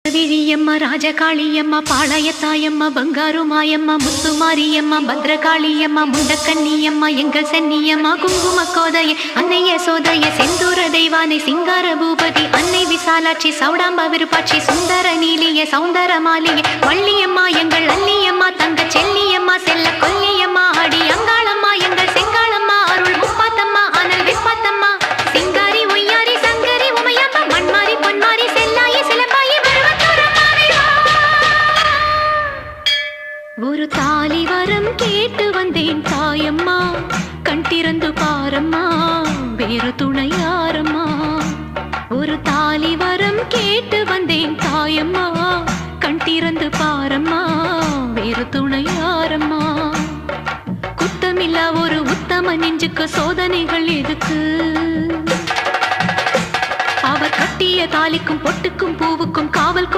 விழியம்மா ராஜகாளியம்மா பாளையத்தாயம்மா பங்காரு மாயம்மா முத்துமாரியம்மா பத்ரகாளியம்மா முண்டக்கன்னியம்மா எங்கள் சென்னியம்மா குங்கும கோதைய அன்னைய சோதைய செந்தூர தெய்வானை சிங்கார பூபதி அன்னை விசாலாட்சி சௌடாம்பா விருப்பாட்சி சுந்தர நீலிய சௌந்தர மாலிய வள்ளியம்மா எங்கள் அல்லியம்மா தங்க செல்லியம்மா செல்ல கொல்லியம்மா அடி அங்காளம்மா எங்கள் செங்காளம்மா அருள் முப்பாத்தம்மா அனல் விப்பாத்தம்மா சிங்காரி ஒய்யாரி சங்கரி உமையம்மா மண்மாரி பொன்மாரி செல்லாயி சிலம்பாயி ஒரு தாலி வரம் கேட்டு வந்தேன் தாயம்மா கண் திறந்து பாரம்மா வேறு துணையாரம்மா ஒரு தாலி வரம் கேட்டு வந்தேன் தாயம்மா கண் திறந்து பாரம்மா வேறு துணையாரம்மா குத்தமில்லா ஒரு உத்தம நெஞ்சுக்கு சோதனைகள் எதுக்கு அவர் கட்டிய தாலிக்கும் பொட்டுக்கும் பூவுக்கும் காவல்